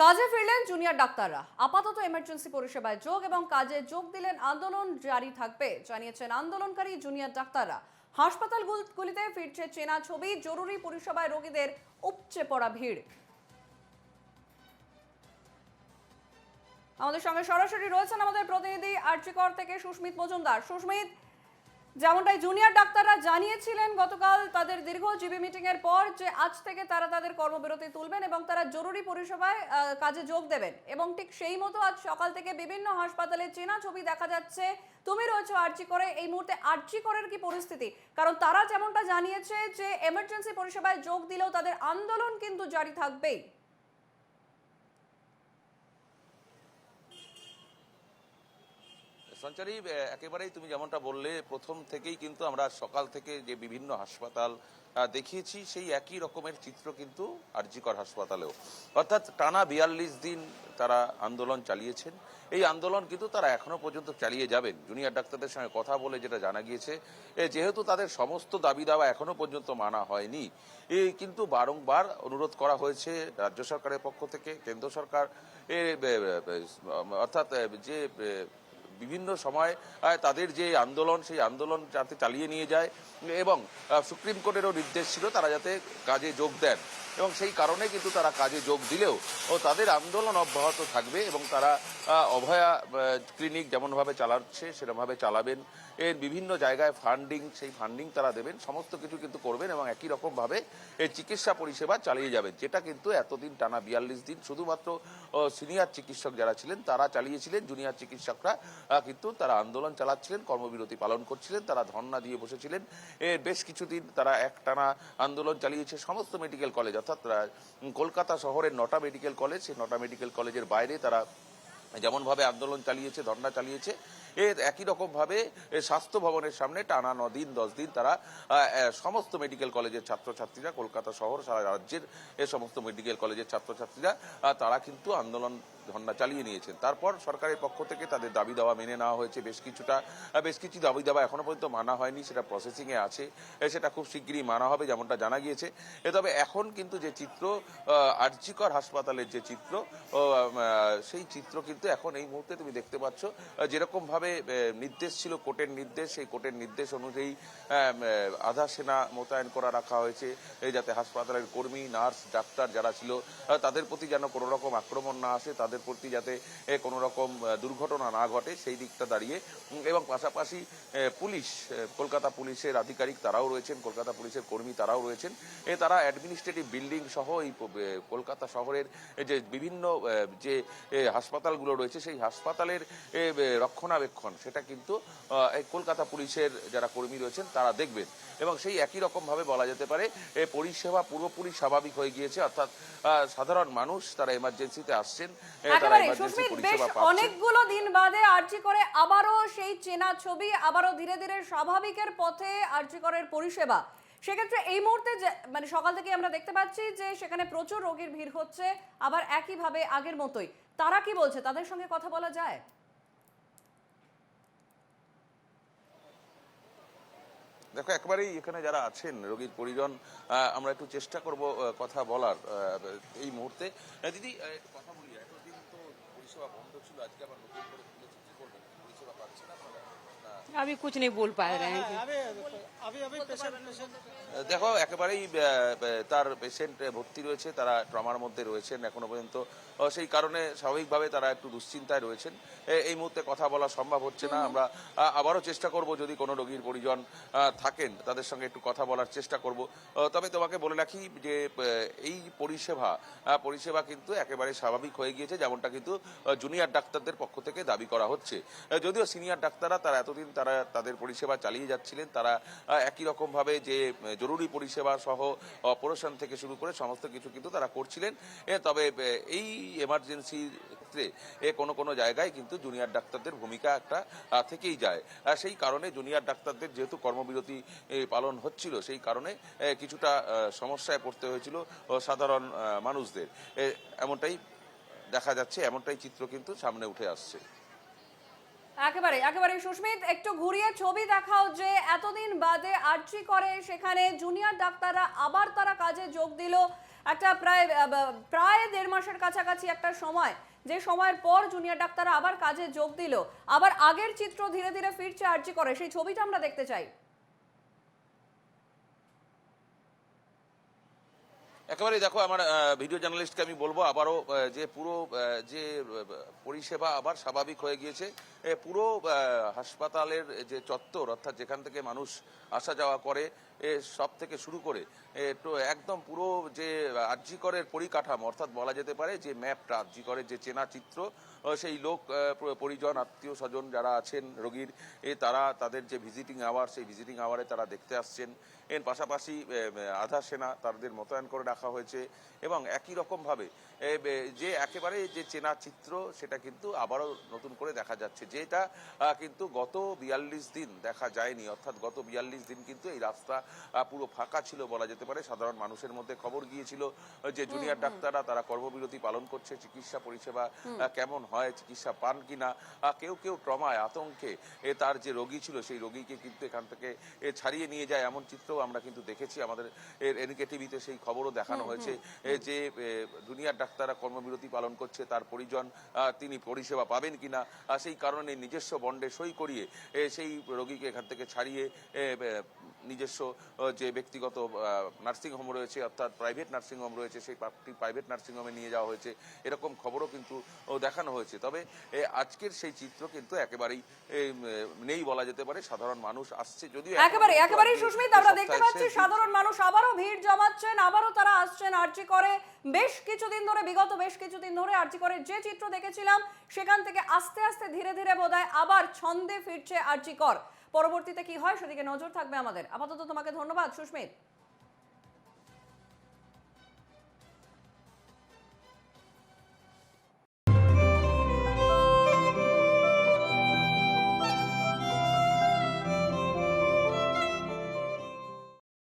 কাজে ফিরলেন জুনিয়র ডাক্তাররা, আপাতত এমার্জেন্সি পরিষেবায় যোগ এবং কাজে যোগ দিলেন। আন্দোলন জারি থাকবে জানিয়েছেন আন্দোলনকারী জুনিয়র ডাক্তাররা। হাসপাতালগুলিতে ফিরছে চেনা ছবি, জরুরি পরিষেবায় রোগীদের উপচে পড়া ভিড়। আমাদের সঙ্গে সরাসরি রয়েছেন আমাদের প্রতিনিধি আরজিকর থেকে সুস্মিত মজুমদার। সুস্মিত, যেমনটাই জুনিয়র ডাক্তাররা জানিয়েছিলেন গতকাল তাদের দীর্ঘজীবী মিটিং এর পর যে আজ থেকে তারা তাদের কর্মবিরতি তুলবেন এবং তারা জরুরি পরিষেবায় কাজে যোগ দেবেন, এবং ঠিক সেই মতো আজ সকাল থেকে বিভিন্ন হাসপাতালে চেনা ছবি দেখা যাচ্ছে। তুমি রয়েছো আরজি করে, এই মুহূর্তে আরজি করের কি পরিস্থিতি? কারণ তারা যেমনটা জানিয়েছে যে এমার্জেন্সি পরিষেবায় যোগ দিলেও তাদের আন্দোলন কিন্তু জারি থাকবেই। সঞ্চারী, একেবারেই তুমি যেমনটা বললে, প্রথম থেকেই কিন্তু আমরা সকাল থেকে যে বিভিন্ন হাসপাতাল দেখিয়েছি, সেই একই রকমের চিত্র কিন্তু আরজিকর হাসপাতালেও। অর্থাৎ টানা 42 দিন তারা আন্দোলন চালিয়েছেন। এই আন্দোলন কিন্তু তারা এখনো পর্যন্ত চালিয়ে যাবেন। জুনিয়র ডাক্তারদের সঙ্গে কথা বলে যেটা জানা গিয়েছে, যেহেতু তাদের সমস্ত দাবি দাওয়া এখনো পর্যন্ত মানা হয়নি, কিন্তু বারংবার অনুরোধ করা হয়েছে রাজ্য সরকারের পক্ষ থেকে, কেন্দ্র সরকার অর্থাৎ যে বিভিন্ন সময় তাদের যে আন্দোলন, সেই আন্দোলন যাতে চালিয়ে নিয়ে যায়, এবং সুপ্রিম কোর্টেরও নির্দেশ ছিল তারা যাতে কাজে যোগ দেন, এবং সেই কারণে কিন্তু তারা কাজে যোগ দিলেও তাদের আন্দোলন অব্যাহত থাকবে, এবং তারা অভয়া ক্লিনিক যেমনভাবে চালাচ্ছে সেরকমভাবে চালাবেন। এর বিভিন্ন জায়গায় ফান্ডিং, সেই ফান্ডিং তারা দেবেন, সমস্ত কিছু কিন্তু করবেন, এবং একই রকমভাবে এই চিকিৎসা পরিষেবা চালিয়ে যাবেন, যেটা কিন্তু এতদিন টানা 42 দিন শুধুমাত্র সিনিয়র চিকিৎসক যারা ছিলেন তারা চালিয়েছিলেন। জুনিয়র চিকিৎসকরা কিন্তু তারা আন্দোলন চালাচ্ছিলেন, কর্মবিরতি পালন করছিলেন, তারা ধর্ণা দিয়ে বসেছিলেন। বেশ কিছুদিন তারা একটানা আন্দোলন চালিয়েছে সমস্ত মেডিকেল কলেজ, অর্থাৎ কলকাতা শহরের 9টা মেডিকেল কলেজ, সেই 9টা মেডিকেল কলেজের বাইরে তারা যেমনভাবে আন্দোলন চালিয়েছে, ধর্ণা চালিয়েছে, একই রকমভাবে স্বাস্থ্য ভবনের সামনে টানা 9 দিন 10 দিন তারা সমস্ত মেডিকেল কলেজের ছাত্রছাত্রীরা, কলকাতা শহর সারা রাজ্যের সমস্ত মেডিকেল কলেজের ছাত্রছাত্রীরা তারা কিন্তু আন্দোলন ধর্ণা চালিয়ে নিয়েছেন। তারপর সরকারের পক্ষ থেকে তাদের দাবি দাওয়া মেনে নেওয়া হয়েছে। বেশ কিছু দাবি দাওয়া এখনো পর্যন্ত মানা হয়নি, সেটা প্রসেসিংয়ে আছে, সেটা খুব শিগগিরই মানা হবে যেমনটা জানা গিয়েছে। তবে এখন কিন্তু যে চিত্র আরজিকর হাসপাতালের যে চিত্র, সেই চিত্র কিন্তু এখন এই মুহূর্তে তুমি দেখতে পাচ্ছ। যেরকম ভাবে নির্দেশ ছিল, কোর্টের নির্দেশ, সেই কোর্টের নির্দেশ অনুযায়ী আধা সেনা মোতায়েন করা রাখা হয়েছে, যাতে হাসপাতালের কর্মী, নার্স, ডাক্তার যারা ছিল তাদের প্রতি যেন কোনো রকম আক্রমণ না আসে, তাদের প্রতি যাতে কোনো রকম দুর্ঘটনা না ঘটে, সেই দিকটা দাঁড়িয়ে। এবং পাশাপাশি পুলিশ, কলকাতা পুলিশের আধিকারিক তারাও রয়েছেন, কলকাতা পুলিশের কর্মী তারাও রয়েছেন। তারা অ্যাডমিনিস্ট্রেটিভ বিল্ডিং সহ এই কলকাতা শহরের যে বিভিন্ন যে হাসপাতালগুলো রয়েছে, সেই হাসপাতালের রক্ষণাবেক্ষণ সেটা কিন্তু কলকাতা পুলিশের যারা কর্মী রয়েছেন তারা দেখবেন। এবং সেই একই রকম ভাবে বলা যেতে পারে পরিষেবা পুরোপুরি স্বাভাবিক হয়ে গিয়েছে, অর্থাৎ সাধারণ মানুষ তারা এমার্জেন্সিতে আসছেন, তারা এমার্জেন্সি পরিষেবা পাচ্ছেন। অনেকগুলো দিন বাদে আরজি করে আবারও সেই চেনা ছবি, আবারও ধীরে ধীরে স্বাভাবিকের পথে আরজি করের পরিষেবা। সেক্ষেত্রে এই মুহূর্তে মানে সকাল থেকে আমরা দেখতে পাচ্ছি যে সেখানে প্রচুর রোগীর ভিড় হচ্ছে, আবার একইভাবে আগের মতোই। তারা কি বলছে, তাদের সঙ্গে কথা বলা যায়? দেখো, একেবারেই এখানে যারা আছেন রোগীর পরিজন, আমরা একটু চেষ্টা করব কথা বলার এই মুহূর্তে। দিদি, কথা বলি, এতদিন তো পরিষেবা বন্ধ ছিল, আজকে আবার নতুন করে খুলেছে, কি বলবেন? পরিষেবা পাচ্ছেন আপনারা? अभी कुछ नहीं बोल पा रहे हैं। দেখো, একেবারেই তার পেশেন্ট ভর্তি রয়েছে, তারা ট্রমার মধ্যে রয়েছেন এখনো পর্যন্ত, সেই কারণে স্বাভাবিকভাবে তারা একটু দুশ্চিন্তায় রয়েছেন। এই মুহূর্তে কথা বলা সম্ভব হচ্ছে না। আমরা আবারও চেষ্টা করব, যদি কোনো রোগীর পরিজন থাকেন তাদের সঙ্গে একটু কথা বলার চেষ্টা করব। তবে তোমাকে বলে রাখি যে এই পরিষেবা কিন্তু একেবারে স্বাভাবিক হয়ে গিয়েছে, যেমনটা কিন্তু জুনিয়র ডাক্তারদের পক্ষ থেকে দাবি করা হচ্ছে। যদিও সিনিয়র ডাক্তাররা তারা এতদিন তারা তাদের পরিষেবা চালিয়ে যাচ্ছিলেন, তারা একই রকমভাবে যে জরুরি পরিষেবা সহ অপারেশন থেকে শুরু করে সমস্ত কিছু কিন্তু তারা করছিলেন। তবে এই এমার্জেন্সির ক্ষেত্রে কোনো কোনো জায়গায় কিন্তু জুনিয়র ডাক্তারদের ভূমিকা একটা থেকেই যায়। সেই কারণে জুনিয়র ডাক্তারদের যেহেতু কর্মবিরতি পালন হচ্ছিল, সেই কারণে কিছুটা সমস্যায় পড়তে হয়েছিল সাধারণ মানুষদের। এমনটাই দেখা যাচ্ছে, এমনটাই চিত্র কিন্তু সামনে উঠে আসছে। একেবারে সুস্মিত, একটু ঘুরিয়ে ছবি দেখাও যে এতদিন বাদে আরজি করে সেখানে জুনিয়র ডাক্তাররা আবার তারা কাজে যোগ দিল। একটা প্রায় প্রায় 1.5 মাসের কাছাকাছি একটা সময়, যে সময়ের পর জুনিয়র ডাক্তাররা আবার কাজে যোগ দিল, আবার আগের চিত্র ধীরে ধীরে ফিরছে আরজি করে, সেই ছবিটা আমরা দেখতে চাই। একেবারেই দেখো, আমার ভিডিও জার্নালিস্টকে আমি বলবো আবারও যে পুরো যে পরিষেবা আবার স্বাভাবিক হয়ে গিয়েছে। পুরো হাসপাতালের যে চত্বর, অর্থাৎ যেখান থেকে মানুষ আসা যাওয়া করে, সব থেকে শুরু করে তো একদম পুরো যে আরজি করের পরিকাঠামো, অর্থাৎ বলা যেতে পারে যে ম্যাপটা, আরজি করের যে চেনা চিত্র, সেই লোক পরিজন আত্মীয় স্বজন যারা আছেন রোগীর, তারা তাদের যে ভিজিটিং আওয়ার, সেই ভিজিটিং আওয়ারে তারা দেখতে আসছেন। এর পাশাপাশি আধা সেনা তাদের মোতায়েন করে রাখা হয়েছে এবং একই রকমভাবে যে একেবারে যে চেনা চিত্র, সেটা কিন্তু আবারও নতুন করে দেখা যাচ্ছে, যেটা কিন্তু গত 42 দিন দেখা যায়নি। অর্থাৎ গত 42 দিন কিন্তু এই রাস্তা পুরো ফাঁকা ছিল বলা যেতে পারে। সাধারণ মানুষের মধ্যে খবর গিয়েছিল যে জুনিয়র ডাক্তাররা তারা কর্মবিরতি পালন করছে, চিকিৎসা পরিষেবা কেমন হয়, চিকিৎসা পান কিনা। কেউ কেউ ট্রমায়, আতঙ্কে তার যে রোগী ছিল সেই রোগীকে কিন্তু এখান থেকে ছাড়িয়ে নিয়ে যায়, এমন চিত্র আমরা কিন্তু দেখেছি। আমাদের এনকে টিভিতে সেই খবরও দেখানো হয়েছে যে জুনিয়র ডাক্তাররা কর্মবিরতি পালন করছে, তার পরিজন তিনি পরিষেবা পাবেন কিনা, সেই কারণে নিজস্ব বন্ডে সই করিয়ে সেই রোগীকে এখান থেকে ছাড়িয়ে নিজস্ব যে ব্যক্তিগত নার্সিংহোম রয়েছে, অর্থাৎ প্রাইভেট নার্সিংহোম রয়েছে, সেই প্রাইভেট নার্সিংহোমে নিয়ে যাওয়া হয়েছে, এরকম খবরও কিন্তু দেখানো হয়েছে। তবে আজকের সেই চিত্র কিন্তু একেবারেই নেই বলা যেতে পারে। সাধারণ মানুষ আসছে, যদিও একেবারেই সুস্মিত, আমরা দেখতে পাচ্ছি সাধারণ মানুষ আবারও ভিড় জমাচ্ছেন, আবারও তারা আসছেন আরজি করে। বেশ কিছুদিন ধরে, বিগত বেশ কিছুদিন ধরে আরজি করে যে চিত্র দেখেছিলাম, সেখান থেকে আস্তে আস্তে ধীরে ধীরে বোধহয় আবার ছন্দে ফিরছে আরজি কর। পরবর্তীতে কি হয় সেদিকে নজর থাকবে আমাদের। আপাতত তোমাকে ধন্যবাদ সুস্মিত।